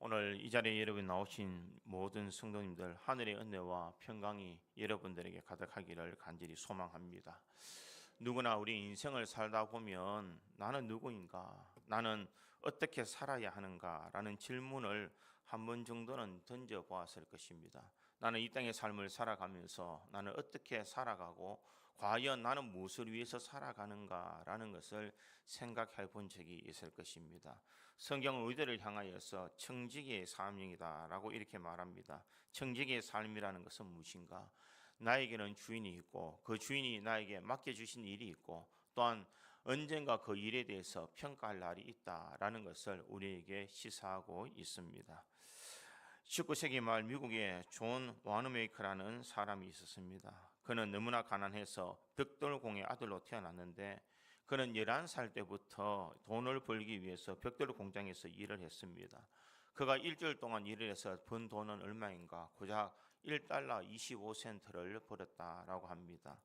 오늘 이 자리에 여러분 나오신 모든 성도님들 하늘의 은혜와 평강이 여러분들에게 가득하기를 간절히 소망합니다. 누구나 우리 인생을 살다 보면 나는 누구인가? 나는 어떻게 살아야 하는가? 라는 질문을 한 번 정도는 던져보았을 것입니다. 나는 이 땅의 삶을 살아가면서 나는 어떻게 살아가고 과연 나는 무엇을 위해서 살아가는가라는 것을 생각해 본 적이 있을 것입니다. 성경은 우리들을 향하여서 청지기의 사명이다라고 이렇게 말합니다. 청지기의 삶이라는 것은 무엇인가? 나에게는 주인이 있고 그 주인이 나에게 맡겨주신 일이 있고 또한 언젠가 그 일에 대해서 평가할 날이 있다라는 것을 우리에게 시사하고 있습니다. 19세기 말 미국에 존 와누메이커라는 사람이 있었습니다. 그는 너무나 가난해서 벽돌공의 아들로 태어났는데 그는 11살 때부터 돈을 벌기 위해서 벽돌 공장에서 일을 했습니다. 그가 일주일 동안 일을 해서 번 돈은 얼마인가? 고작 1달러 25센트를 벌었다라고 합니다.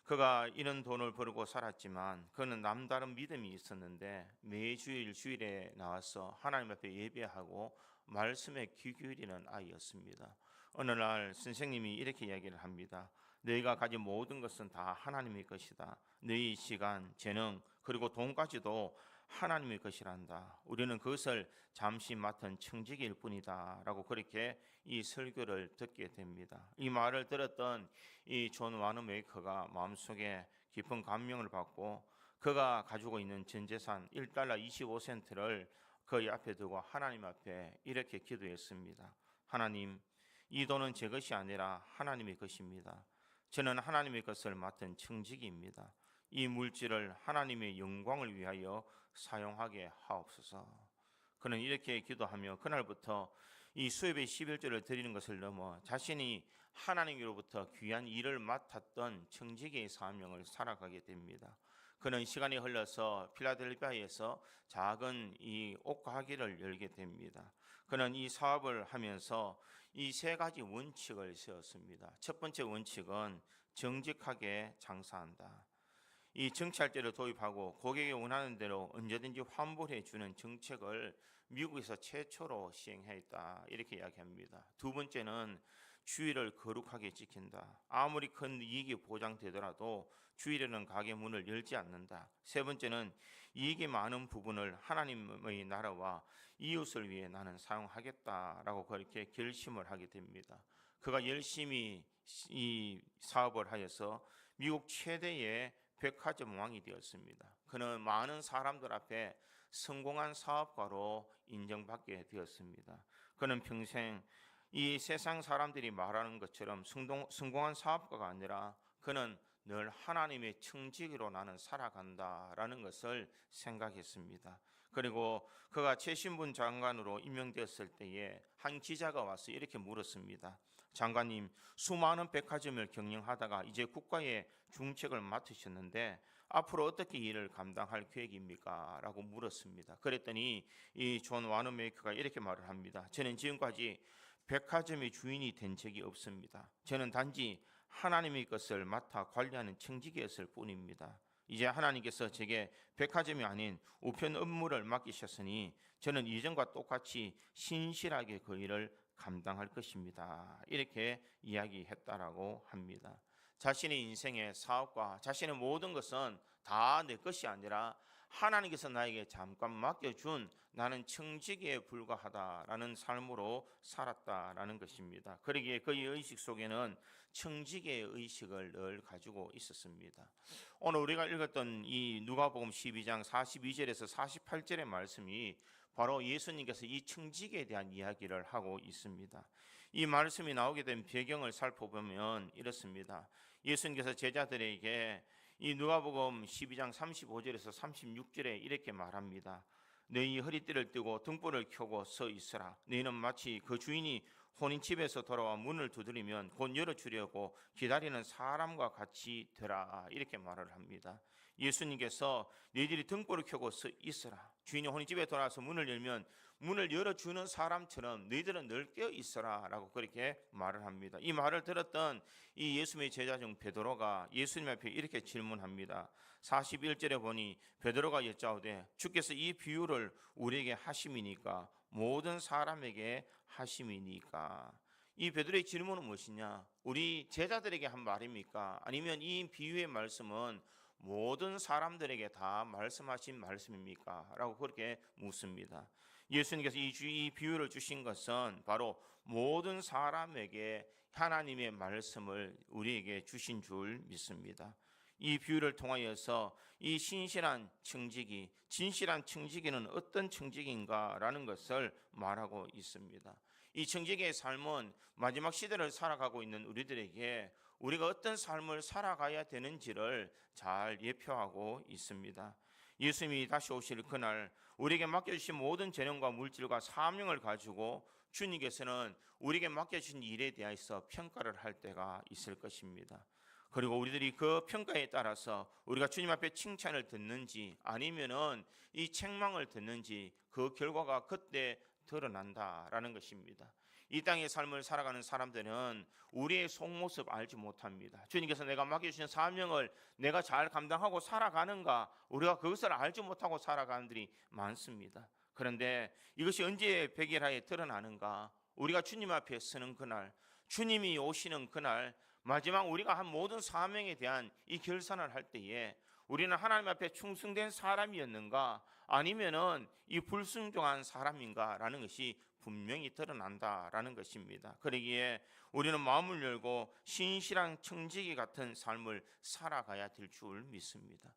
그가 이런 돈을 벌고 살았지만 그는 남다른 믿음이 있었는데 매주일 주일에 나와서 하나님 앞에 예배하고 말씀에 귀 기울이는 아이였습니다. 어느 날 선생님이 이렇게 이야기를 합니다. 너희가 가진 모든 것은 다 하나님의 것이다. 너희 시간, 재능, 그리고 돈까지도 하나님의 것이란다. 우리는 그것을 잠시 맡은 청지기일 뿐이다. 라고 그렇게 이 설교를 듣게 됩니다. 이 말을 들었던 이 존 와누메이커가 마음속에 깊은 감명을 받고 그가 가지고 있는 전 재산 1달러 25센트를 그의 앞에 두고 하나님 앞에 이렇게 기도했습니다. 하나님, 이 돈은 제 것이 아니라 하나님의 것입니다. 저는 하나님의 것을 맡은 청지기입니다. 이 물질을 하나님의 영광을 위하여 사용하게 하옵소서. 그는 이렇게 기도하며 그날부터 이 수협의 11조를 드리는 것을 넘어 자신이 하나님으로부터 귀한 일을 맡았던 청지기의 사명을 살아가게 됩니다. 그는 시간이 흘러서 필라델피아에서 작은 이 옷가게를 열게 됩니다. 그는 이 사업을 하면서 이 세 가지 원칙을 세웠습니다. 첫 번째 원칙은 정직하게 장사한다. 이 정찰제를 도입하고 고객이 원하는 대로 언제든지 환불해 주는 정책을 미국에서 최초로 시행했다 이렇게 이야기합니다. 두 번째는 주일을 거룩하게 지킨다. 아무리 큰 이익이 보장되더라도 주일에는 가게 문을 열지 않는다. 세 번째는 이익이 많은 부분을 하나님의 나라와 이웃을 위해 나는 사용하겠다라고 그렇게 결심을 하게 됩니다. 그가 열심히 이 사업을 하여서 미국 최대의 백화점 왕이 되었습니다. 그는 많은 사람들 앞에 성공한 사업가로 인정받게 되었습니다. 그는 평생 이 세상 사람들이 말하는 것처럼 성공한 사업가가 아니라 그는 늘 하나님의 청지기로 나는 살아간다라는 것을 생각했습니다. 그리고 그가 최신분 장관으로 임명되었을 때에 한 기자가 와서 이렇게 물었습니다. 장관님, 수많은 백화점을 경영하다가 이제 국가의 중책을 맡으셨는데 앞으로 어떻게 일을 감당할 계획입니까? 라고 물었습니다. 그랬더니 이 존 와누메이커가 이렇게 말을 합니다. 저는 지금까지 백화점의 주인이 된 적이 없습니다. 저는 단지 하나님의 것을 맡아 관리하는 청지기였을 뿐입니다. 이제 하나님께서 제게 백화점이 아닌 우편 업무를 맡기셨으니 저는 이전과 똑같이 신실하게 그 일을 감당할 것입니다. 이렇게 이야기했다라고 합니다. 자신의 인생의 사업과 자신의 모든 것은 다 내 것이 아니라 하나님께서 나에게 잠깐 맡겨준 나는 청지기에 불과하다라는 삶으로 살았다라는 것입니다. 그러기에 그의 의식 속에는 청지기의 의식을 늘 가지고 있었습니다. 오늘 우리가 읽었던 이 누가복음 12장 42절에서 48절의 말씀이 바로 예수님께서 이 청지기에 대한 이야기를 하고 있습니다. 이 말씀이 나오게 된 배경을 살펴보면 이렇습니다. 예수님께서 제자들에게 이 누가복음 12장 35절에서 36절에 이렇게 말합니다. 너희 허리띠를 띠고 등불을 켜고 서 있으라. 너희는 마치 그 주인이 혼인집에서 돌아와 문을 두드리면 곧 열어주려고 기다리는 사람과 같이 되라. 이렇게 말을 합니다. 예수님께서 너희들이 등불을 켜고 서 있으라. 주인이 혼인집에 돌아와서 문을 열면 문을 열어주는 사람처럼 너희들은 늘 깨어 있어라 라고 그렇게 말을 합니다. 이 말을 들었던 이 예수님의 제자 중 베드로가 예수님 앞에 이렇게 질문합니다. 41절에 보니 베드로가 여짜오되 주께서 이 비유를 우리에게 하심이니까 모든 사람에게 하심이니까. 이 베드로의 질문은 무엇이냐? 우리 제자들에게 한 말입니까? 아니면 이 비유의 말씀은 모든 사람들에게 다 말씀하신 말씀입니까? 라고 그렇게 묻습니다. 예수님께서 이 비유를 주신 것은 바로 모든 사람에게 하나님의 말씀을 우리에게 주신 줄 믿습니다. 이 비유를 통하여서 이 신실한 청지기, 진실한 청지기는 어떤 청지기인가라는 것을 말하고 있습니다. 이 청지기의 삶은 마지막 시대를 살아가고 있는 우리들에게 우리가 어떤 삶을 살아가야 되는지를 잘 예표하고 있습니다. 예수님이 다시 오실 그날 우리에게 맡겨주신 모든 재능과 물질과 사명을 가지고 주님께서는 우리에게 맡겨주신 일에 대해서 평가를 할 때가 있을 것입니다. 그리고 우리들이 그 평가에 따라서 우리가 주님 앞에 칭찬을 듣는지 아니면은 이 책망을 듣는지 그 결과가 그때 드러난다라는 것입니다. 이 땅의 삶을 살아가는 사람들은 우리의 속모습 알지 못합니다. 주님께서 내가 맡겨주신 사명을 내가 잘 감당하고 살아가는가, 우리가 그것을 알지 못하고 살아가는 들이 많습니다. 그런데 이것이 언제 백일하에 드러나는가? 우리가 주님 앞에 서는 그날, 주님이 오시는 그날, 마지막 우리가 한 모든 사명에 대한 이 결산을 할 때에 우리는 하나님 앞에 충성된 사람이었는가 아니면은 이 불순종한 사람인가라는 것이 분명히 드러난다라는 것입니다. 그러기에 우리는 마음을 열고 신실한 청지기 같은 삶을 살아가야 될 줄 믿습니다.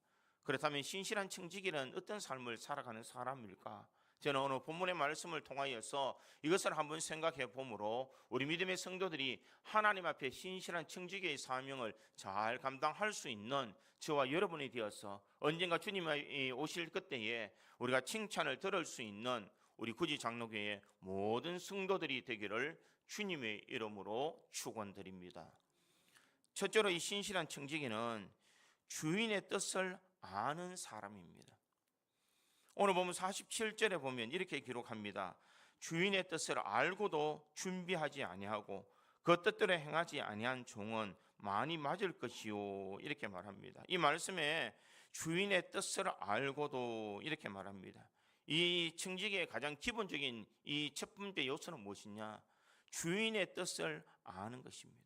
그렇다면 신실한 청지기는 어떤 삶을 살아가는 사람일까? 저는 오늘 본문의 말씀을 통하여서 이것을 한번 생각해 보므로 우리 믿음의 성도들이 하나님 앞에 신실한 청지기의 사명을 잘 감당할 수 있는 저와 여러분이 되어서 언젠가 주님이 오실 그때에 우리가 칭찬을 들을 수 있는 우리 구지 장로교회 모든 성도들이 되기를 주님의 이름으로 축원드립니다. 첫째로 이 신실한 청지기는 주인의 뜻을 아는 사람입니다. 오늘 보면 47절에 보면 이렇게 기록합니다. 주인의 뜻을 알고도 준비하지 아니하고 그 뜻대로 행하지 아니한 종은 많이 맞을 것이요, 이렇게 말합니다. 이 말씀에 주인의 뜻을 알고도 이렇게 말합니다. 이 청지기의 가장 기본적인 이 첫 번째 요소는 무엇이냐? 주인의 뜻을 아는 것입니다.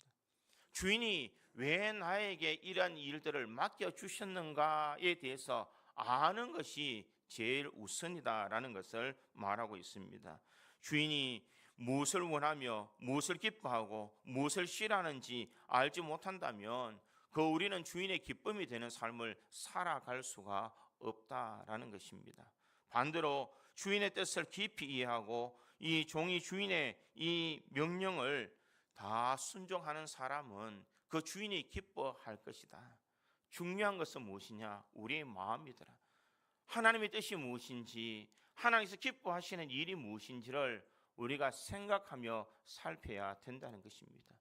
주인이 왜 나에게 이러한 일들을 맡겨주셨는가에 대해서 아는 것이 제일 우선이다라는 것을 말하고 있습니다. 주인이 무엇을 원하며 무엇을 기뻐하고 무엇을 싫어하는지 알지 못한다면 우리는 주인의 기쁨이 되는 삶을 살아갈 수가 없다라는 것입니다. 반대로 주인의 뜻을 깊이 이해하고 이 종이 주인의 이 명령을 다 순종하는 사람은 그 주인이 기뻐할 것이다. 중요한 것은 무엇이냐? 우리의 마음이더라. 하나님의 뜻이 무엇인지, 하나님께서 기뻐하시는 일이 무엇인지를 우리가 생각하며 살펴야 된다는 것입니다.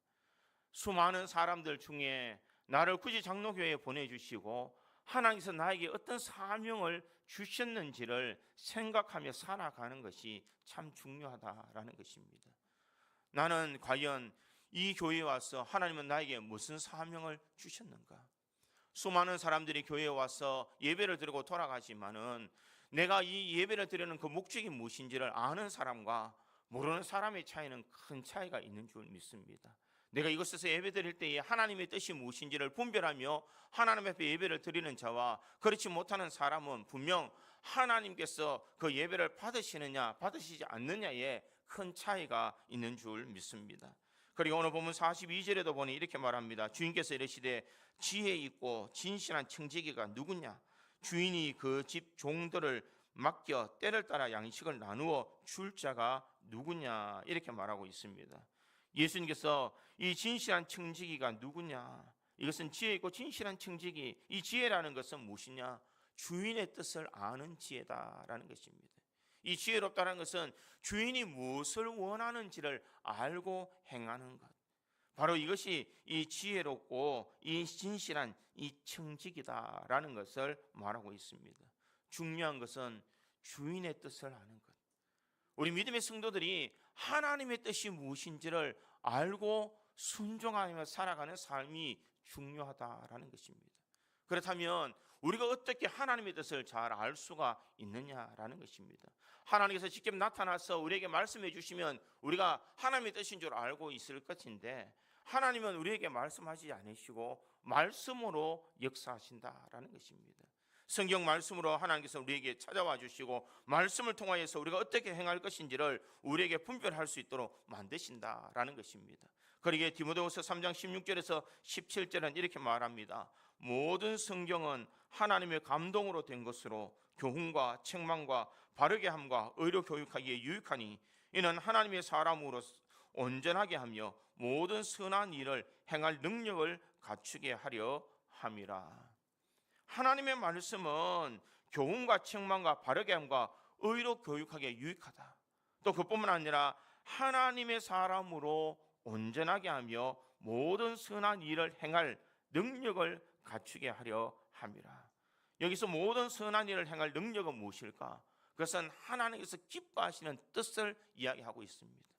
수많은 사람들 중에 나를 굳이 장로교회에 보내주시고 하나님께서 나에게 어떤 사명을 주셨는지를 생각하며 살아가는 것이 참 중요하다라는 것입니다. 나는 과연 이 교회에 와서 하나님은 나에게 무슨 사명을 주셨는가? 수많은 사람들이 교회에 와서 예배를 드리고 돌아가지만은 내가 이 예배를 드리는 그 목적이 무엇인지를 아는 사람과 모르는 사람의 차이는 큰 차이가 있는 줄 믿습니다. 내가 이곳에서 예배 드릴 때에 하나님의 뜻이 무엇인지를 분별하며 하나님 앞에 예배를 드리는 자와 그렇지 못하는 사람은 분명 하나님께서 그 예배를 받으시느냐 받으시지 않느냐에 큰 차이가 있는 줄 믿습니다. 그리고 오늘 보면 42절에도 보니 이렇게 말합니다. 주인께서 이르시되 지혜 있고 진실한 청지기가 누구냐? 주인이 그 집 종들을 맡겨 때를 따라 양식을 나누어 줄 자가 누구냐? 이렇게 말하고 있습니다. 예수님께서 이 진실한 청지기가 누구냐? 이것은 지혜 있고 진실한 청지기, 이 지혜라는 것은 무엇이냐? 주인의 뜻을 아는 지혜다라는 것입니다. 이 지혜롭다는 것은 주인이 무엇을 원하는지를 알고 행하는 것, 바로 이것이 이 지혜롭고 이 진실한 이 청지기다라는 것을 말하고 있습니다. 중요한 것은 주인의 뜻을 아는 것. 우리 믿음의 성도들이 하나님의 뜻이 무엇인지를 알고 순종하며 살아가는 삶이 중요하다라는 것입니다. 그렇다면 우리가 어떻게 하나님의 뜻을 잘 알 수가 있느냐라는 것입니다. 하나님께서 직접 나타나서 우리에게 말씀해 주시면 우리가 하나님의 뜻인 줄 알고 있을 것인데, 하나님은 우리에게 말씀하지 않으시고 말씀으로 역사하신다라는 것입니다. 성경 말씀으로 하나님께서 우리에게 찾아와 주시고 말씀을 통하여서 우리가 어떻게 행할 것인지를 우리에게 분별할 수 있도록 만드신다라는 것입니다. 그러기에 디모데후서 3장 16절에서 17절은 이렇게 말합니다. 모든 성경은 하나님의 감동으로 된 것으로 교훈과 책망과 바르게 함과 의로 교육하기에 유익하니 이는 하나님의 사람으로 온전하게 하며 모든 선한 일을 행할 능력을 갖추게 하려 함이라. 하나님의 말씀은 교훈과 책망과 바르게 함과 의로 교육하기에 유익하다. 또 그뿐만 아니라 하나님의 사람으로 온전하게 하며 모든 선한 일을 행할 능력을 갖추게 하려 함이라. 여기서 모든 선한 일을 행할 능력은 무엇일까? 그것은 하나님께서 기뻐하시는 뜻을 이야기하고 있습니다.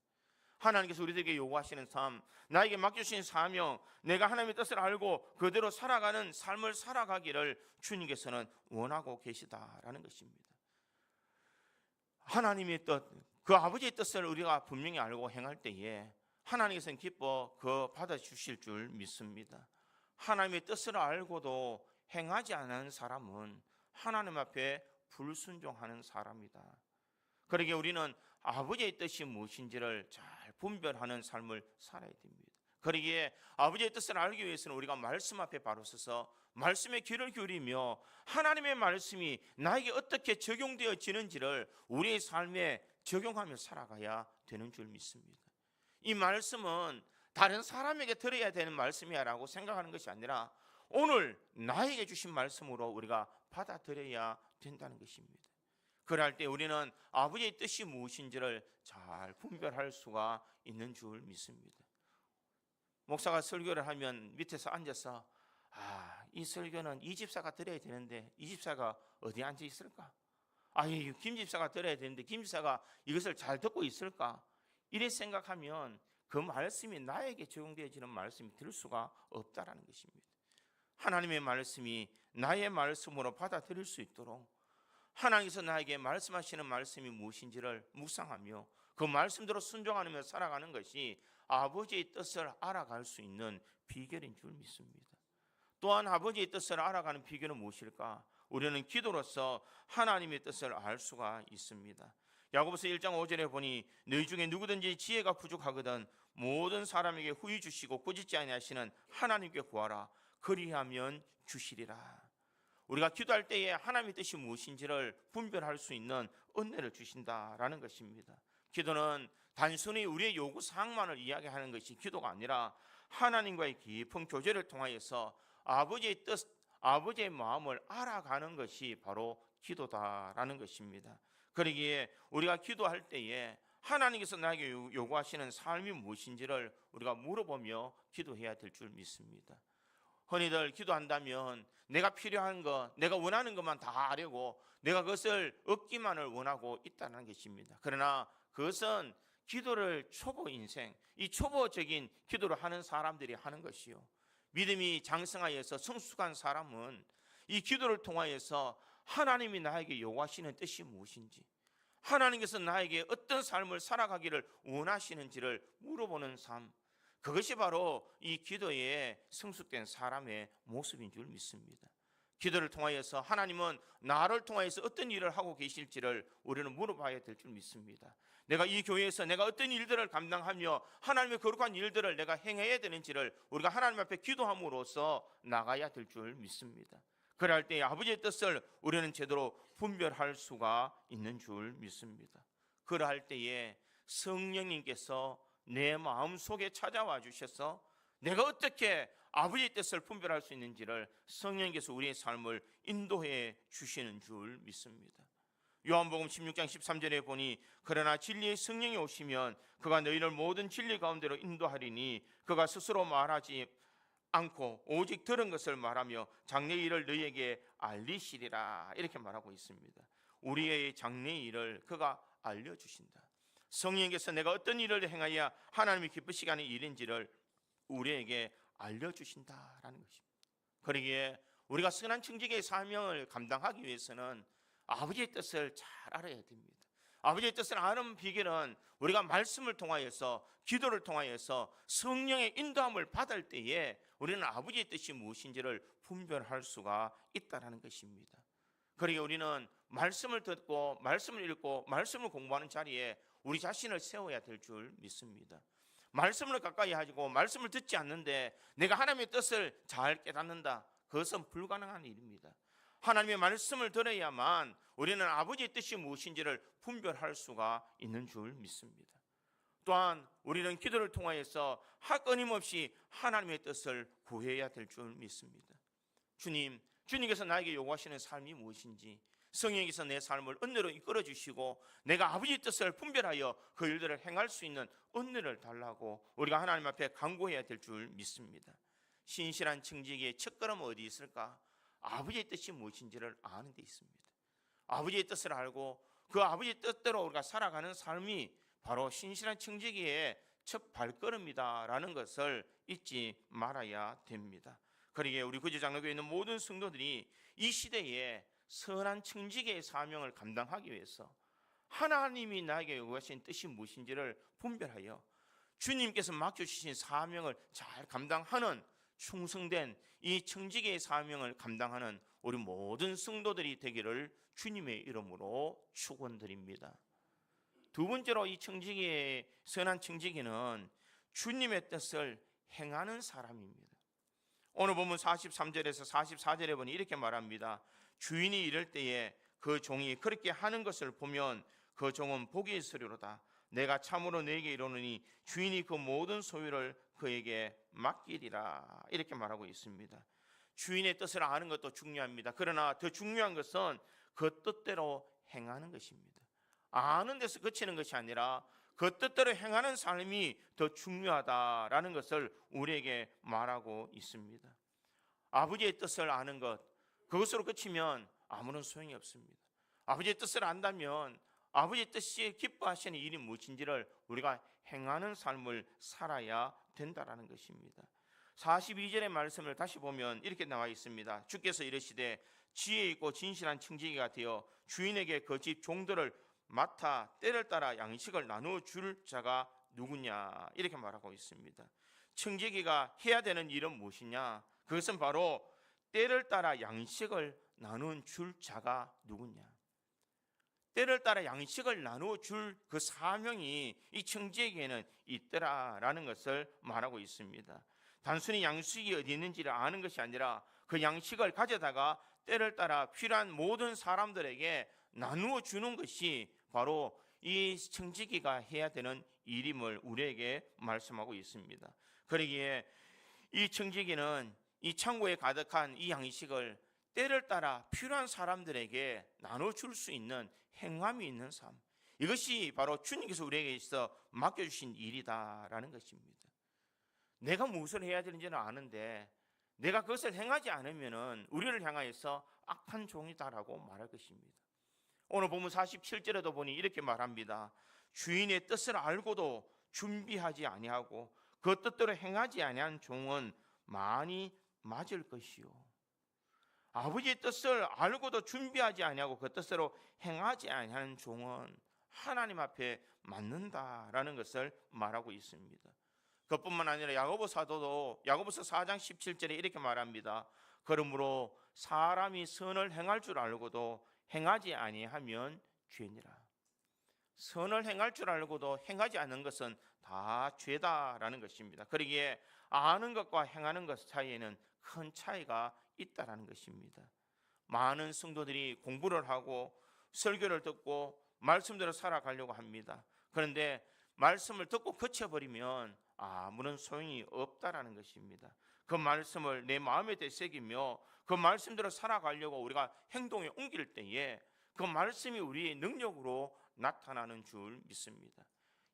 하나님께서 우리들에게 요구하시는 삶, 나에게 맡겨주신 사명, 내가 하나님의 뜻을 알고 그대로 살아가는 삶을 살아가기를 주님께서는 원하고 계시다라는 것입니다. 하나님의 뜻, 그 아버지의 뜻을 우리가 분명히 알고 행할 때에 하나님께서는 기뻐 그 받아주실 줄 믿습니다. 하나님의 뜻을 알고도 행하지 않은 사람은 하나님 앞에 불순종하는 사람이다. 그러기에 우리는 아버지의 뜻이 무엇인지를 잘 분별하는 삶을 살아야 됩니다. 그러기에 아버지의 뜻을 알기 위해서는 우리가 말씀 앞에 바로 서서 말씀에 귀를 기울이며 하나님의 말씀이 나에게 어떻게 적용되어지는지를 우리의 삶에 적용하며 살아가야 되는 줄 믿습니다. 이 말씀은 다른 사람에게 들어야 되는 말씀이야 라고 생각하는 것이 아니라 오늘 나에게 주신 말씀으로 우리가 받아들여야 된다는 것입니다. 그럴 때 우리는 아버지의 뜻이 무엇인지를 잘 분별할 수가 있는 줄 믿습니다. 목사가 설교를 하면 밑에서 앉아서 이 설교는 이 집사가 들어야 되는데 이 집사가 어디 앉아 있을까? 김 집사가 들어야 되는데 김 집사가 이것을 잘 듣고 있을까? 이래 생각하면 그 말씀이 나에게 적용되어지는 말씀이 될 수가 없다라는 것입니다. 하나님의 말씀이 나의 말씀으로 받아들일 수 있도록 하나님께서 나에게 말씀하시는 말씀이 무엇인지를 묵상하며 그 말씀대로 순종하며 살아가는 것이 아버지의 뜻을 알아갈 수 있는 비결인 줄 믿습니다. 또한 아버지의 뜻을 알아가는 비결은 무엇일까? 우리는 기도로서 하나님의 뜻을 알 수가 있습니다. 야고보서 1장 5절에 보니 너희 중에 누구든지 지혜가 부족하거든 모든 사람에게 후히 주시고 꾸짖지 아니하시는 하나님께 구하라. 그리하면 주시리라. 우리가 기도할 때에 하나님의 뜻이 무엇인지를 분별할 수 있는 은혜를 주신다라는 것입니다. 기도는 단순히 우리의 요구사항만을 이야기하는 것이 기도가 아니라 하나님과의 깊은 교제를 통하여서 아버지의 뜻, 아버지의 마음을 알아가는 것이 바로 기도다라는 것입니다. 그러기에 우리가 기도할 때에 하나님께서 나에게 요구하시는 삶이 무엇인지를 우리가 물어보며 기도해야 될 줄 믿습니다. 흔히들 기도한다면 내가 필요한 것, 내가 원하는 것만 다 하려고 내가 그것을 얻기만을 원하고 있다는 것입니다. 그러나 그것은 기도를 초보 인생, 이 초보적인 기도를 하는 사람들이 하는 것이요. 믿음이 장성하여서 성숙한 사람은 이 기도를 통하여서 하나님이 나에게 요구하시는 뜻이 무엇인지, 하나님께서 나에게 어떤 삶을 살아가기를 원하시는지를 물어보는 삶, 그것이 바로 이 기도에 성숙된 사람의 모습인 줄 믿습니다. 기도를 통하여서 하나님은 나를 통하여서 어떤 일을 하고 계실지를 우리는 물어봐야 될 줄 믿습니다. 내가 이 교회에서 내가 어떤 일들을 감당하며 하나님의 거룩한 일들을 내가 행해야 되는지를 우리가 하나님 앞에 기도함으로써 나가야 될 줄 믿습니다. 그럴 때 아버지의 뜻을 우리는 제대로 분별할 수가 있는 줄 믿습니다. 그럴 때에 성령님께서 내 마음속에 찾아와 주셔서 내가 어떻게 아버지의 뜻을 분별할 수 있는지를 성령께서 우리의 삶을 인도해 주시는 줄 믿습니다. 요한복음 16장 13절에 보니 그러나 진리의 성령이 오시면 그가 너희를 모든 진리 가운데로 인도하리니 그가 스스로 말하지 않고 오직 들은 것을 말하며 장래의 일을 너희에게 알리시리라. 이렇게 말하고 있습니다. 우리의 장래의 일을 그가 알려주신다. 성령께서 내가 어떤 일을 행하여 하나님이 기쁘시게 하는 일인지를 우리에게 알려주신다라는 것입니다. 그러기에 우리가 선한 청지기의 사명을 감당하기 위해서는 아버지의 뜻을 잘 알아야 됩니다. 아버지의 뜻을 아는 비결은 우리가 말씀을 통하여서, 기도를 통하여서 성령의 인도함을 받을 때에 우리는 아버지의 뜻이 무엇인지를 분별할 수가 있다는 것입니다. 그러기에 우리는 말씀을 듣고 말씀을 읽고 말씀을 공부하는 자리에 우리 자신을 세워야 될 줄 믿습니다. 말씀을 가까이 하고 말씀을 듣지 않는데 내가 하나님의 뜻을 잘 깨닫는다, 그것은 불가능한 일입니다. 하나님의 말씀을 들어야만 우리는 아버지의 뜻이 무엇인지를 분별할 수가 있는 줄 믿습니다. 또한 우리는 기도를 통하여서 끊임없이 하나님의 뜻을 구해야 될 줄 믿습니다. 주님께서 나에게 요구하시는 삶이 무엇인지, 성령께서 내 삶을 은혜로 이끌어 주시고 내가 아버지의 뜻을 분별하여 그 일들을 행할 수 있는 은혜를 달라고 우리가 하나님 앞에 간구해야 될 줄 믿습니다. 신실한 청지기의 첫걸음은 어디 있을까? 아버지의 뜻이 무엇인지를 아는 데 있습니다. 아버지의 뜻을 알고 그 아버지의 뜻대로 우리가 살아가는 삶이 바로 신실한 청지기의 첫 발걸음이다라는 것을 잊지 말아야 됩니다. 그러기에 우리 구제장로교에 있는 모든 성도들이 이 시대에 선한 청지기의 사명을 감당하기 위해서 하나님이 나에게 요구하신 뜻이 무엇인지를 분별하여 주님께서 맡겨주신 사명을 잘 감당하는 충성된 이 청지기의 사명을 감당하는 우리 모든 성도들이 되기를 주님의 이름으로 축원드립니다. 두 번째로 이 청지기의 선한 청지기는 주님의 뜻을 행하는 사람입니다. 오늘 보면 43절에서 44절에 보니 이렇게 말합니다. 주인이 이럴 때에 그 종이 그렇게 하는 것을 보면 그 종은 복이 있으리로다. 내가 참으로 너에게 이르노니 주인이 그 모든 소유를 그에게 맡기리라. 이렇게 말하고 있습니다. 주인의 뜻을 아는 것도 중요합니다. 그러나 더 중요한 것은 그 뜻대로 행하는 것입니다. 아는 데서 그치는 것이 아니라 그 뜻대로 행하는 삶이 더 중요하다라는 것을 우리에게 말하고 있습니다. 아버지의 뜻을 아는 것, 그것으로 그치면 아무런 소용이 없습니다. 아버지의 뜻을 안다면 아버지의 뜻이 기뻐하시는 일이 무엇인지를 우리가 행하는 삶을 살아야 된다라는 것입니다. 42절의 말씀을 다시 보면 이렇게 나와 있습니다. 주께서 이르시되 지혜 있고 진실한 청지기가 되어 주인에게 그 집 종들을 맡아 때를 따라 양식을 나누어 줄 자가 누구냐, 이렇게 말하고 있습니다. 청지기가 해야 되는 일은 무엇이냐? 그것은 바로 때를 따라 양식을 나누어 줄 자가 누구냐? 때를 따라 양식을 나누어 줄 그 사명이 이 청지기에는 있더라라는 것을 말하고 있습니다. 단순히 양식이 어디 있는지를 아는 것이 아니라 그 양식을 가져다가 때를 따라 필요한 모든 사람들에게 나누어 주는 것이 바로 이 청지기가 해야 되는 일임을 우리에게 말씀하고 있습니다. 그러기에 이 청지기는 이 창고에 가득한 이 양식을 때를 따라 필요한 사람들에게 나눠줄 수 있는 행함이 있는 삶, 이것이 바로 주님께서 우리에게 있어 맡겨주신 일이다라는 것입니다. 내가 무엇을 해야 되는지는 아는데 내가 그것을 행하지 않으면 우리를 향하여서 악한 종이다라고 말할 것입니다. 오늘 보면 47절에도 보니 이렇게 말합니다. 주인의 뜻을 알고도 준비하지 아니하고 그 뜻대로 행하지 아니한 종은 많이 맞을 것이요. 아버지의 뜻을 알고도 준비하지 아니하고 그 뜻대로 행하지 아니하는 종은 하나님 앞에 맞는다라는 것을 말하고 있습니다. 그뿐만 아니라 야고보 사도도 야고보서 4장 17절에 이렇게 말합니다. 그러므로 사람이 선을 행할 줄 알고도 행하지 아니하면 죄니라. 선을 행할 줄 알고도 행하지 않는 것은 다 죄다라는 것입니다. 그러기에 아는 것과 행하는 것 사이에는 큰 차이가 있다라는 것입니다. 많은 성도들이 공부를 하고 설교를 듣고 말씀대로 살아가려고 합니다. 그런데 말씀을 듣고 그쳐버리면 아무런 소용이 없다라는 것입니다. 그 말씀을 내 마음에 되새기며 그 말씀대로 살아가려고 우리가 행동에 옮길 때에 그 말씀이 우리의 능력으로 나타나는 줄 믿습니다.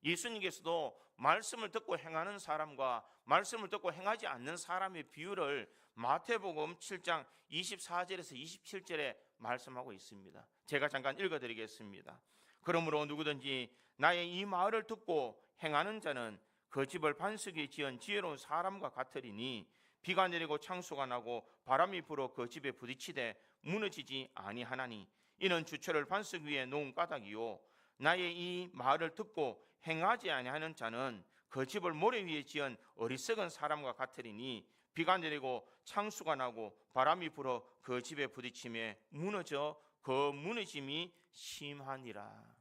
예수님께서도 말씀을 듣고 행하는 사람과 말씀을 듣고 행하지 않는 사람의 비율을 마태복음 7장 24절에서 27절에 말씀하고 있습니다. 제가 잠깐 읽어드리겠습니다. 그러므로 누구든지 나의 이 말을 듣고 행하는 자는 그 집을 반석에 지은 지혜로운 사람과 같으리니 비가 내리고 창수가 나고 바람이 불어 그 집에 부딪히되 무너지지 아니하나니 이는 주철을 반석 위에 놓은 까닭이요 나의 이 말을 듣고 행하지 아니하는 자는 그 집을 모래 위에 지은 어리석은 사람과 같으리니 비가 내리고 창수가 나고 바람이 불어 그 집에 부딪히며 무너져 그 무너짐이 심하니라.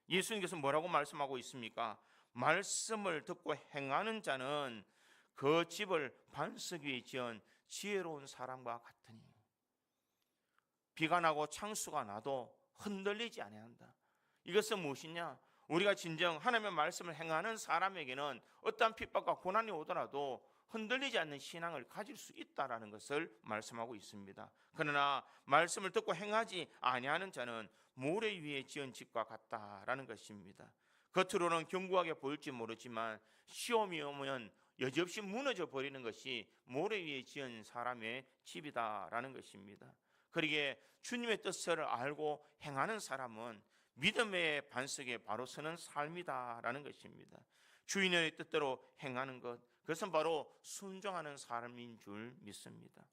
예수님께서 뭐라고 말씀하고 있습니까? 말씀을 듣고 행하는 자는 그 집을 반석 위에 지은 지혜로운 사람과 같으니 비가 나고 창수가 나도 흔들리지 아니한다. 이것은 무엇이냐? 우리가 진정 하나님의 말씀을 행하는 사람에게는 어떠한 핍박과 고난이 오더라도 흔들리지 않는 신앙을 가질 수 있다라는 것을 말씀하고 있습니다. 그러나 말씀을 듣고 행하지 아니하는 자는 모래 위에 지은 집과 같다라는 것입니다. 겉으로는 견고하게 보일지 모르지만 시험이 오면 여지없이 무너져 버리는 것이 모래 위에 지은 사람의 집이다라는 것입니다. 그러기에 주님의 뜻을 알고 행하는 사람은 믿음의 반석에 바로 서는 삶이다라는 것입니다. 주인의 뜻대로 행하는 것, 그것은 바로 순종하는 삶인 줄 믿습니다.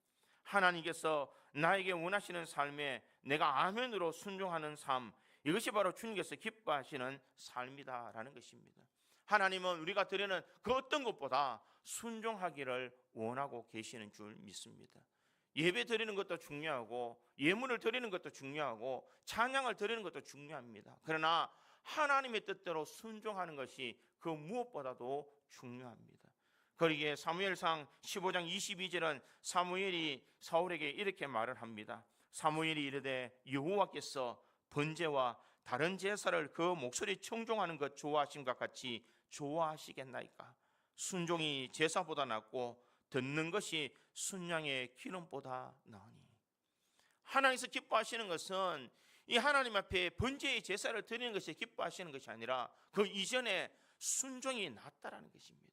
하나님께서 나에게 원하시는 삶에 내가 아멘으로 순종하는 삶, 이것이 바로 주님께서 기뻐하시는 삶이다라는 것입니다. 하나님은 우리가 드리는 그 어떤 것보다 순종하기를 원하고 계시는 줄 믿습니다. 예배 드리는 것도 중요하고 예물을 드리는 것도 중요하고 찬양을 드리는 것도 중요합니다. 그러나 하나님의 뜻대로 순종하는 것이 그 무엇보다도 중요합니다. 그러기에 사무엘상 15장 22절은 사무엘이 사울에게 이렇게 말을 합니다. 사무엘이 이르되 여호와께서 번제와 다른 제사를 그 목소리 청종하는 것 좋아하신 것 같이 좋아하시겠나이까? 순종이 제사보다 낫고 듣는 것이 순양의 기름보다 나으니. 하나님께서 기뻐하시는 것은 이 하나님 앞에 번제의 제사를 드리는 것이 기뻐하시는 것이 아니라 그 이전에 순종이 낫다라는 것입니다.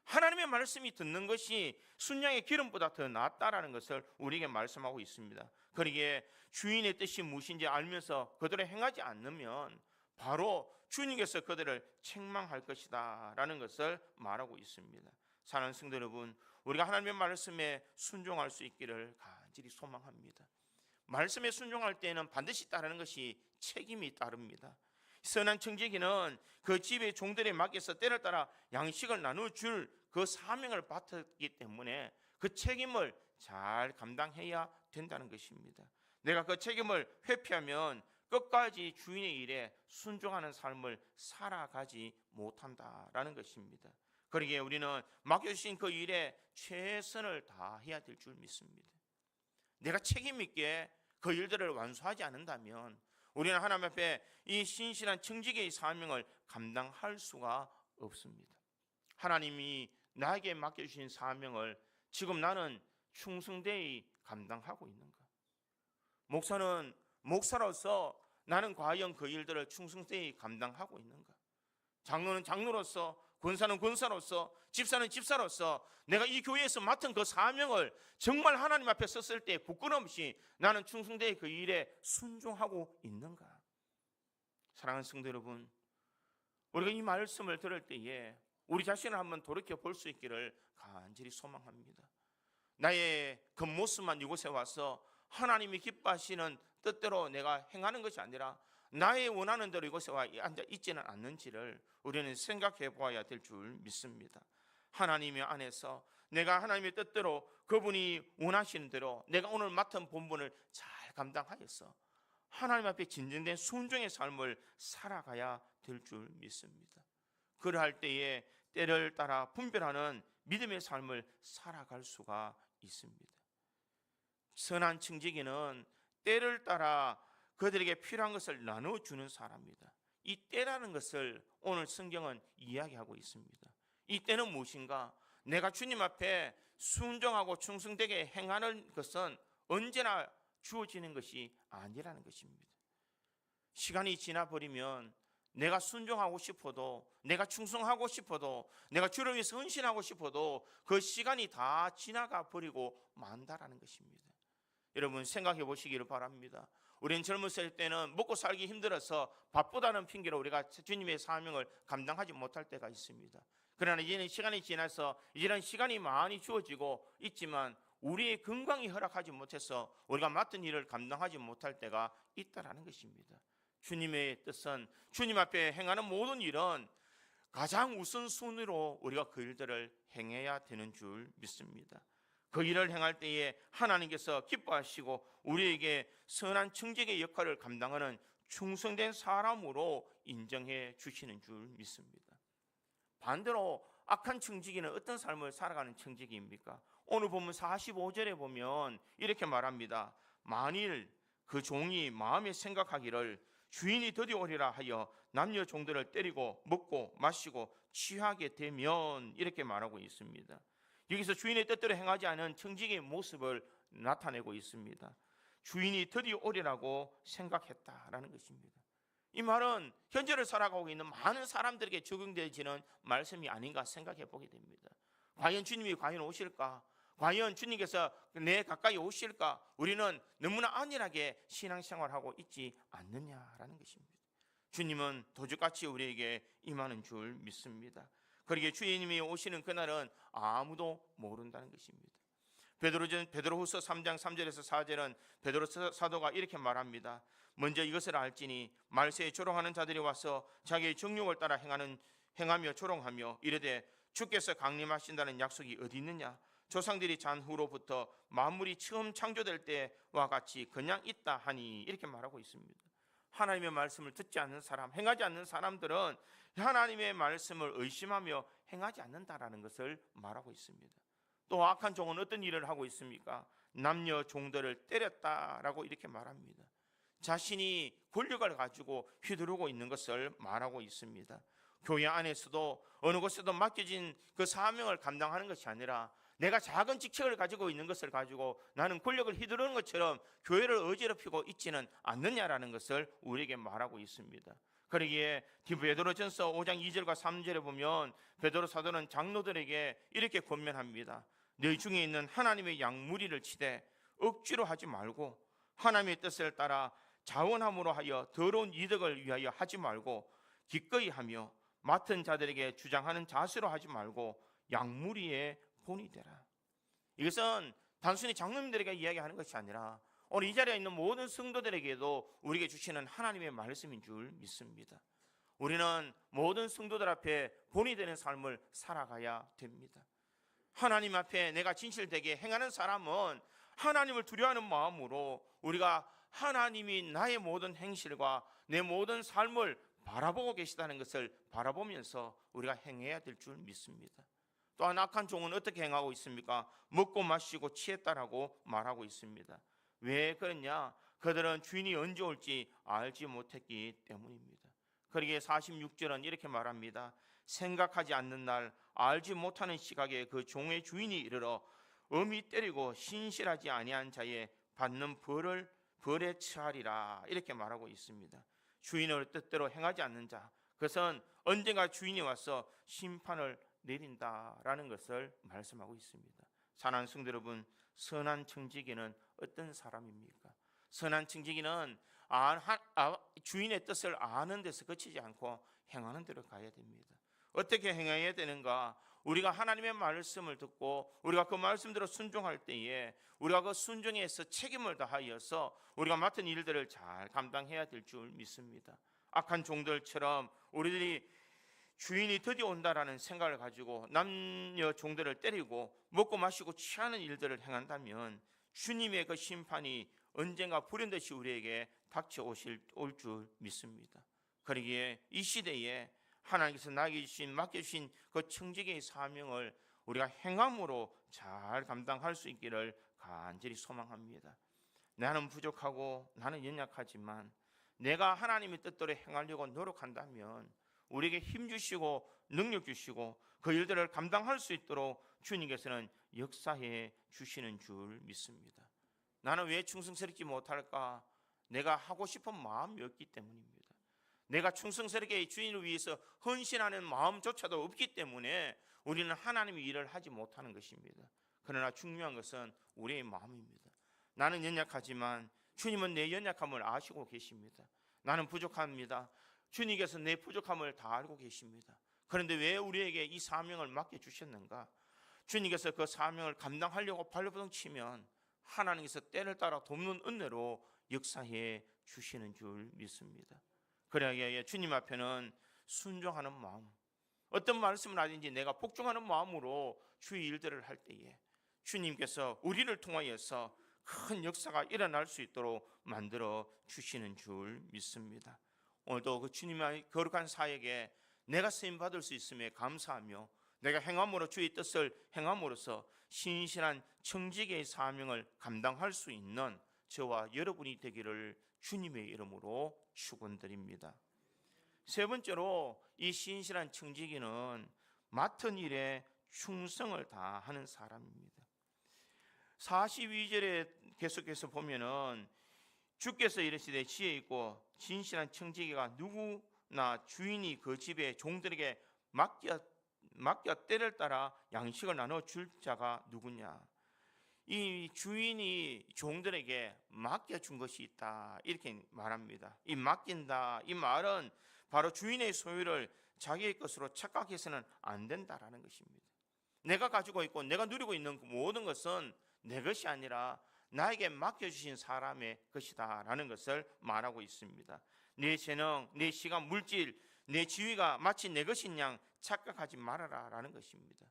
하나님의 말씀이 듣는 것이 순양의 기름보다 더 낫다라는 것을 우리에게 말씀하고 있습니다. 그러기에 주인의 뜻이 무엇인지 알면서 그들을 행하지 않으면 바로 주님께서 그들을 책망할 것이다 라는 것을 말하고 있습니다. 사랑하는 성도 여러분, 우리가 하나님의 말씀에 순종할 수 있기를 간절히 소망합니다. 말씀에 순종할 때에는 반드시 따르는 것이 책임이 따릅니다. 선한 청지기는 그 집의 종들에 맡겨서 때를 따라 양식을 나눠줄 그 사명을 받았기 때문에 그 책임을 잘 감당해야 된다는 것입니다. 내가 그 책임을 회피하면 끝까지 주인의 일에 순종하는 삶을 살아가지 못한다라는 것입니다. 그러기에 우리는 맡겨주신 그 일에 최선을 다해야 될 줄 믿습니다. 내가 책임 있게 그 일들을 완수하지 않는다면 우리는 하나님 앞에 이 신실한 청지기의 사명을 감당할 수가 없습니다. 하나님이 나에게 맡겨주신 사명을 지금 나는 충성되이 감당하고 있는가? 목사는 목사로서 나는 과연 그 일들을 충성되이 감당하고 있는가? 장로는 장로로서, 권사는 권사로서, 집사는 집사로서 내가 이 교회에서 맡은 그 사명을 정말 하나님 앞에 섰을 때 부끄럼 없이 나는 충성되이 그 일에 순종하고 있는가? 사랑하는 성도 여러분, 우리가 이 말씀을 들을 때에 우리 자신을 한번 돌이켜 볼 수 있기를 간절히 소망합니다. 나의 겉모습만 이곳에 와서 하나님이 기뻐하시는 뜻대로 내가 행하는 것이 아니라 나의 원하는 대로 이곳에 와 앉아 있지는 않는지를 우리는 생각해 보아야 될 줄 믿습니다. 하나님의 안에서 내가 하나님의 뜻대로 그분이 원하시는 대로 내가 오늘 맡은 본분을 잘 감당하여서 하나님 앞에 진정된 순종의 삶을 살아가야 될 줄 믿습니다. 그러할 때에 때를 따라 분별하는 믿음의 삶을 살아갈 수가 있습니다. 선한 청지기는 때를 따라 그들에게 필요한 것을 나눠주는 사람입니다. 이 때라는 것을 오늘 성경은 이야기하고 있습니다. 이 때는 무엇인가? 내가 주님 앞에 순종하고 충성되게 행하는 것은 언제나 주어지는 것이 아니라는 것입니다. 시간이 지나버리면 내가 순종하고 싶어도, 내가 충성하고 싶어도, 내가 주를 위해서 헌신하고 싶어도 그 시간이 다 지나가 버리고 만다라는 것입니다. 여러분 생각해 보시기를 바랍니다. 우리는 젊었을 때는 먹고 살기 힘들어서 바쁘다는 핑계로 우리가 주님의 사명을 감당하지 못할 때가 있습니다. 그러나 이제는 시간이 지나서 이제는 시간이 많이 주어지고 있지만 우리의 건강이 허락하지 못해서 우리가 맡은 일을 감당하지 못할 때가 있다라는 것입니다. 주님의 뜻은 주님 앞에 행하는 모든 일은 가장 우선순위로 우리가 그 일들을 행해야 되는 줄 믿습니다. 그 일을 행할 때에 하나님께서 기뻐하시고 우리에게 선한 청지기의 역할을 감당하는 충성된 사람으로 인정해 주시는 줄 믿습니다. 반대로 악한 청지기는 어떤 삶을 살아가는 청지기입니까? 오늘 본문 45절에 보면 이렇게 말합니다. 만일 그 종이 마음에 생각하기를 주인이 드디어 오리라 하여 남녀 종들을 때리고 먹고 마시고 취하게 되면, 이렇게 말하고 있습니다. 여기서 주인의 뜻대로 행하지 않은 청지기의 모습을 나타내고 있습니다. 주인이 드디어 오리라고 생각했다라는 것입니다. 이 말은 현재를 살아가고 있는 많은 사람들에게 적용되지는 말씀이 아닌가 생각해 보게 됩니다. 과연 주님이 과연 오실까? 과연 주님께서 내 가까이 오실까? 우리는 너무나 안일하게 신앙생활하고 있지 않느냐라는 것입니다. 주님은 도적같이 우리에게 임하는 줄 믿습니다. 그러기에 주님이 오시는 그날은 아무도 모른다는 것입니다. 베드로후서 3장 3절에서 4절은 베드로 사도가 이렇게 말합니다. 먼저 이것을 알지니 말세에 조롱하는 자들이 와서 자기의 정욕을 따라 행하며 조롱하며 이르되 주께서 강림하신다는 약속이 어디 있느냐? 조상들이 잔 후로부터 만물이 처음 창조될 때와 같이 그냥 있다 하니, 이렇게 말하고 있습니다. 하나님의 말씀을 듣지 않는 사람, 행하지 않는 사람들은 하나님의 말씀을 의심하며 행하지 않는다라는 것을 말하고 있습니다. 또 악한 종은 어떤 일을 하고 있습니까? 남녀 종들을 때렸다라고 이렇게 말합니다. 자신이 권력을 가지고 휘두르고 있는 것을 말하고 있습니다. 교회 안에서도 어느 곳에도 맡겨진 그 사명을 감당하는 것이 아니라 내가 작은 직책을 가지고 있는 것을 가지고 나는 권력을 휘두르는 것처럼 교회를 어지럽히고 있지는 않느냐라는 것을 우리에게 말하고 있습니다. 그러기에 베드로전서 5장 2절과 3절에 보면 베드로 사도는 장로들에게 이렇게 권면합니다. 너희 중에 있는 하나님의 양무리를 치되 억지로 하지 말고 하나님의 뜻을 따라 자원함으로 하여 더러운 이득을 위하여 하지 말고 기꺼이 하며 맡은 자들에게 주장하는 자세로 하지 말고 양무리의 본이 되라. 이것은 단순히 장로님들에게 이야기하는 것이 아니라 오늘 이 자리에 있는 모든 성도들에게도 우리에게 주시는 하나님의 말씀인 줄 믿습니다. 우리는 모든 성도들 앞에 본이 되는 삶을 살아가야 됩니다. 하나님 앞에 내가 진실되게 행하는 사람은 하나님을 두려워하는 마음으로 우리가 하나님이 나의 모든 행실과 내 모든 삶을 바라보고 계시다는 것을 바라보면서 우리가 행해야 될 줄 믿습니다. 또한 악한 종은 어떻게 행하고 있습니까? 먹고 마시고 취했다라고 말하고 있습니다. 왜 그러냐? 그들은 주인이 언제 올지 알지 못했기 때문입니다. 그러기에 46절은 이렇게 말합니다. 생각하지 않는 날 알지 못하는 시각에 그 종의 주인이 이르러 엄히 때리고 신실하지 아니한 자의 받는 벌에 처하리라, 이렇게 말하고 있습니다. 주인의 뜻대로 행하지 않는 자, 그것은 언젠가 주인이 와서 심판을 내린다라는 것을 말씀하고 있습니다. 사랑하는 성도 여러분, 선한 청지기는 어떤 사람입니까? 선한 청지기는 주인의 뜻을 아는 데서 그치지 않고 행하는 대로 가야 됩니다. 어떻게 행해야 되는가? 우리가 하나님의 말씀을 듣고 우리가 그 말씀대로 순종할 때에 우리가 그 순종에서 책임을 다하여서 우리가 맡은 일들을 잘 감당해야 될 줄 믿습니다. 악한 종들처럼 우리들이 주인이 드디어 온다라는 생각을 가지고 남녀 종들을 때리고 먹고 마시고 취하는 일들을 행한다면 주님의 그 심판이 언젠가 불현듯이 우리에게 올 줄 믿습니다. 그러기에 이 시대에 하나님께서 나에게 맡겨주신 그 청지기의 사명을 우리가 행함으로 잘 감당할 수 있기를 간절히 소망합니다. 나는 부족하고 나는 연약하지만 내가 하나님의 뜻대로 행하려고 노력한다면 우리에게 힘 주시고 능력 주시고 그 일들을 감당할 수 있도록 주님께서는 역사해 주시는 줄 믿습니다. 나는 왜 충성스럽지 못할까? 내가 하고 싶은 마음이 없기 때문입니다. 내가 충성스럽게 주인을 위해서 헌신하는 마음조차도 없기 때문에 우리는 하나님의 일을 하지 못하는 것입니다. 그러나 중요한 것은 우리의 마음입니다. 나는 연약하지만 주님은 내 연약함을 아시고 계십니다. 나는 부족합니다. 주님께서 내 부족함을 다 알고 계십니다. 그런데 왜 우리에게 이 사명을 맡겨주셨는가? 주님께서 그 사명을 감당하려고 발버둥 치면 하나님께서 때를 따라 돕는 은혜로 역사해 주시는 줄 믿습니다. 그래야 주님 앞에는 순종하는 마음, 어떤 말씀을 하든지 내가 복종하는 마음으로 주의 일들을 할 때에 주님께서 우리를 통하여서 큰 역사가 일어날 수 있도록 만들어 주시는 줄 믿습니다. 오늘도 그 주님의 거룩한 사역에 내가 쓰임 받을 수 있음에 감사하며 내가 행함으로 주의 뜻을 행함으로써 신실한 청지기의 사명을 감당할 수 있는 저와 여러분이 되기를 주님의 이름으로 축원드립니다. 세 번째로 이 신실한 청지기는 맡은 일에 충성을 다하는 사람입니다. 42절에 계속해서 보면은 주께서 이르시되 지혜 있고 진실한 청지기가 누구나 주인이 그 집의 종들에게 맡겨 때를 따라 양식을 나눠 줄 자가 누구냐. 이 주인이 종들에게 맡겨준 것이 있다 이렇게 말합니다. 이 맡긴다 이 말은 바로 주인의 소유를 자기의 것으로 착각해서는 안 된다라는 것입니다. 내가 가지고 있고 내가 누리고 있는 모든 것은 내 것이 아니라 나에게 맡겨주신 사람의 것이다 라는 것을 말하고 있습니다. 내 재능, 내 시간, 물질, 내 지위가 마치 내 것인 양 착각하지 말아라 라는 것입니다.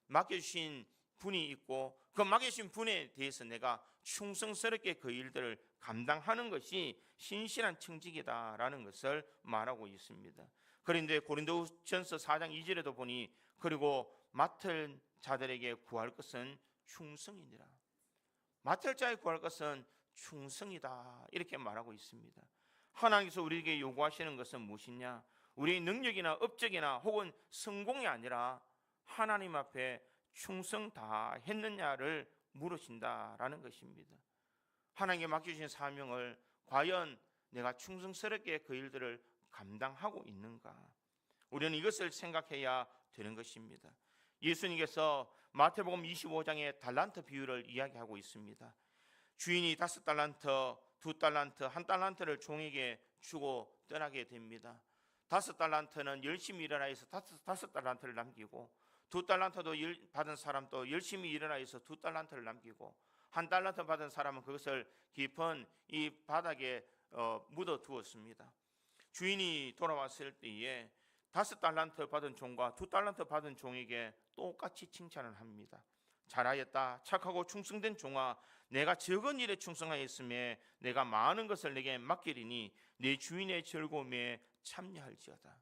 맡겨주신 분이 있고 그 맡겨주신 분에 대해서 내가 충성스럽게 그 일들을 감당하는 것이 신실한 청지기다 라는 것을 말하고 있습니다. 그런데 고린도전서 4장 2절에도 보니 그리고 맡을 자들에게 구할 것은 충성이니라. 맡을 자에 구할 것은 충성이다 이렇게 말하고 있습니다. 하나님께서 우리에게 요구하시는 것은 무엇이냐? 우리의 능력이나 업적이나 혹은 성공이 아니라 하나님 앞에 충성 다했느냐를 물으신다라는 것입니다. 하나님께 맡겨주신 사명을 과연 내가 충성스럽게 그 일들을 감당하고 있는가? 우리는 이것을 생각해야 되는 것입니다. 예수님께서 마태복음 25장의 달란트 비유를 이야기하고 있습니다. 주인이 5달란트, 2달란트, 1달란트를 종에게 주고 떠나게 됩니다. 5달란트는 열심히 일어나 해서 5달란트를 남기고 2달란트도 받은 사람도 열심히 일어나 해서 2달란트를 남기고 1달란트 받은 사람은 그것을 깊은 이 바닥에 묻어 두었습니다. 주인이 돌아왔을 때에 5달란트 받은 종과 2달란트 받은 종에게 똑같이 칭찬을 합니다. 잘하였다 착하고 충성된 종아, 내가 적은 일에 충성하였음에 내가 많은 것을 내게 맡기리니 내 주인의 즐거움에 참여할지어다.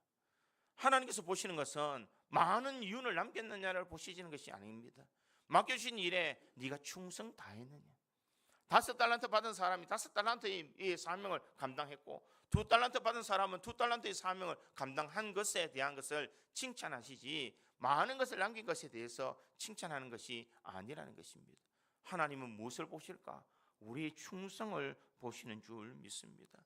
하나님께서 보시는 것은 많은 이윤을 남겼느냐를 보시는 것이 아닙니다. 맡겨주신 일에 네가 충성 다했느냐. 5달란트 받은 사람이 5달란트의 사명을 감당했고 2달란트 받은 사람은 2달란트의 사명을 감당한 것에 대한 것을 칭찬하시지 많은 것을 남긴 것에 대해서 칭찬하는 것이 아니라는 것입니다. 하나님은 무엇을 보실까? 우리의 충성을 보시는 줄 믿습니다.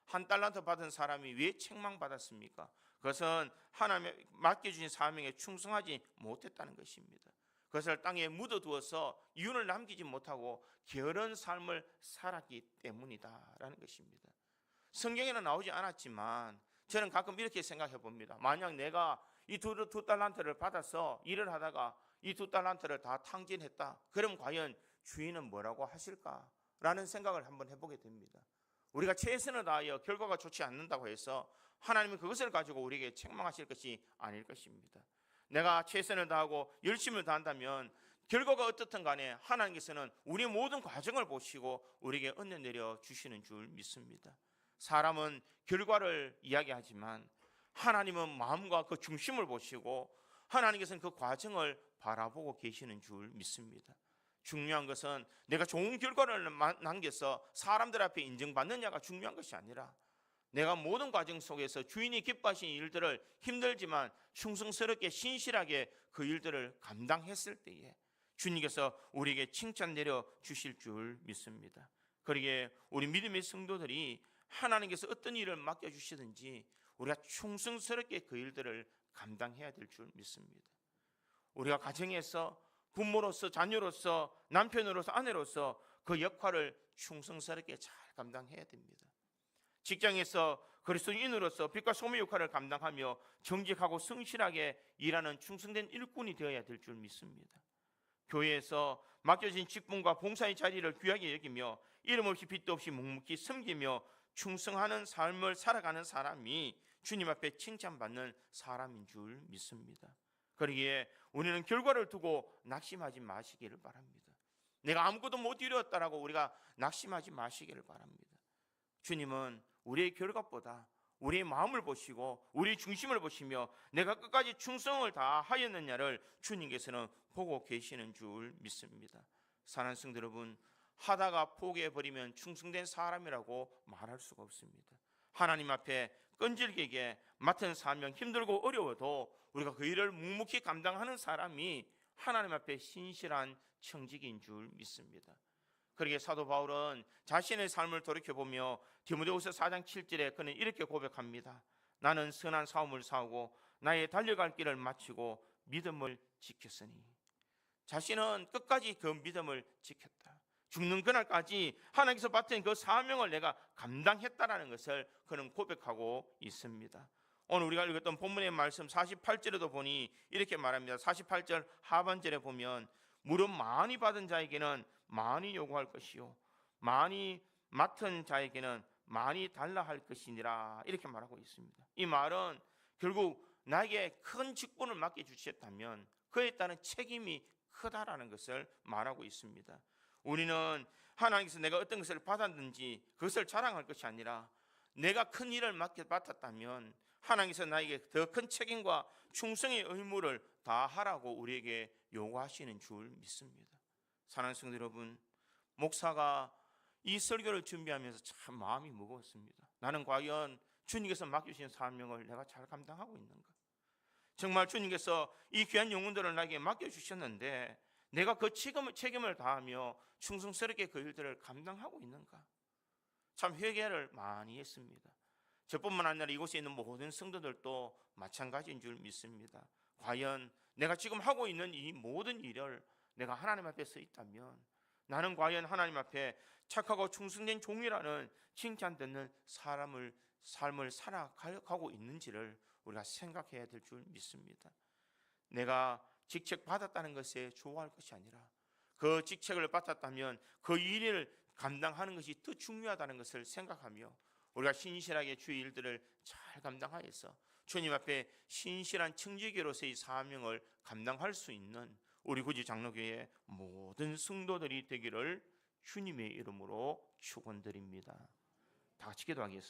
1달란트 받은 사람이 왜 책망받았습니까? 그것은 하나님의 맡겨주신 사명에 충성하지 못했다는 것입니다. 그것을 땅에 묻어두어서 이윤을 남기지 못하고 게으른 삶을 살았기 때문이다라는 것입니다. 성경에는 나오지 않았지만 저는 가끔 이렇게 생각해 봅니다. 만약 내가 이 2달란트를 받아서 일을 하다가 이 2달란트를 다 탕진했다. 그럼 과연 주인은 뭐라고 하실까라는 생각을 한번 해보게 됩니다. 우리가 최선을 다하여 결과가 좋지 않는다고 해서 하나님은 그것을 가지고 우리에게 책망하실 것이 아닐 것입니다. 내가 최선을 다하고 열심을 다한다면 결과가 어떻든 간에 하나님께서는 우리의 모든 과정을 보시고 우리에게 은혜 내려 주시는 줄 믿습니다. 사람은 결과를 이야기하지만 하나님은 마음과 그 중심을 보시고 하나님께서는 그 과정을 바라보고 계시는 줄 믿습니다. 중요한 것은 내가 좋은 결과를 남겨서 사람들 앞에 인정받느냐가 중요한 것이 아니라 내가 모든 과정 속에서 주인이 기뻐하신 일들을 힘들지만 충성스럽게 신실하게 그 일들을 감당했을 때에 주님께서 우리에게 칭찬 내려 주실 줄 믿습니다. 그러기에 우리 믿음의 성도들이 하나님께서 어떤 일을 맡겨주시든지 우리가 충성스럽게 그 일들을 감당해야 될 줄 믿습니다. 우리가 가정에서 부모로서 자녀로서 남편으로서 아내로서 그 역할을 충성스럽게 잘 감당해야 됩니다. 직장에서 그리스도인으로서 빛과 소금의 역할을 감당하며 정직하고 성실하게 일하는 충성된 일꾼이 되어야 될 줄 믿습니다. 교회에서 맡겨진 직분과 봉사의 자리를 귀하게 여기며 이름 없이 빚도 없이 묵묵히 섬기며 충성하는 삶을 살아가는 사람이 주님 앞에 칭찬받는 사람인 줄 믿습니다. 그러기에 우리는 결과를 두고 낙심하지 마시기를 바랍니다. 내가 아무것도 못 이루었다라고 우리가 낙심하지 마시기를 바랍니다. 주님은 우리의 결과보다 우리의 마음을 보시고 우리의 중심을 보시며 내가 끝까지 충성을 다하였느냐를 주님께서는 보고 계시는 줄 믿습니다. 사랑하는 성도 여러분, 하다가 포기해버리면 충성된 사람이라고 말할 수가 없습니다. 하나님 앞에 끈질기게 맡은 사명, 힘들고 어려워도 우리가 그 일을 묵묵히 감당하는 사람이 하나님 앞에 신실한 청직인 줄 믿습니다. 그러기에 사도 바울은 자신의 삶을 돌이켜보며 디모데후서 4장 7절에 그는 이렇게 고백합니다. 나는 선한 싸움을 싸우고 나의 달려갈 길을 마치고 믿음을 지켰으니. 자신은 끝까지 그 믿음을 지켰다. 죽는 그날까지 하나님께서 맡은 그 사명을 내가 감당했다라는 것을 그는 고백하고 있습니다. 오늘 우리가 읽었던 본문의 말씀 48절에도 보니 이렇게 말합니다. 48절 하반절에 보면 무릇 많이 받은 자에게는 많이 요구할 것이요 많이 맡은 자에게는 많이 달라 할 것이니라, 이렇게 말하고 있습니다. 이 말은 결국 나에게 큰 직분을 맡겨주셨다면 그에 따른 책임이 크다라는 것을 말하고 있습니다. 우리는 하나님께서 내가 어떤 것을 받았는지 그것을 자랑할 것이 아니라 내가 큰 일을 맡았다면 하나님께서 나에게 더 큰 책임과 충성의 의무를 다하라고 우리에게 요구하시는 줄 믿습니다. 사랑하는 성도 여러분, 목사가 이 설교를 준비하면서 참 마음이 무거웠습니다. 나는 과연 주님께서 맡겨주신 사명을 내가 잘 감당하고 있는가? 정말 주님께서 이 귀한 영혼들을 나에게 맡겨주셨는데 내가 그 책임을 다하며 충성스럽게 그 일들을 감당하고 있는가? 참 회개를 많이 했습니다. 저뿐만 아니라 이곳에 있는 모든 성도들도 마찬가지인 줄 믿습니다. 과연 내가 지금 하고 있는 이 모든 일을 내가 하나님 앞에 서 있다면 나는 과연 하나님 앞에 착하고 충성된 종이라는 칭찬 듣는 삶을 살아가고 있는지를 우리가 생각해야 될 줄 믿습니다. 내가 직책 받았다는 것에 좋아할 것이 아니라 그 직책을 받았다면 그 일을 감당하는 것이 더 중요하다는 것을 생각하며 우리가 신실하게 주의 일들을 잘 감당하여서 주님 앞에 신실한 청지기로서의 사명을 감당할 수 있는 우리 구지 장로교회 모든 성도들이 되기를 주님의 이름으로 축원드립니다. 다 같이 기도하겠습니다.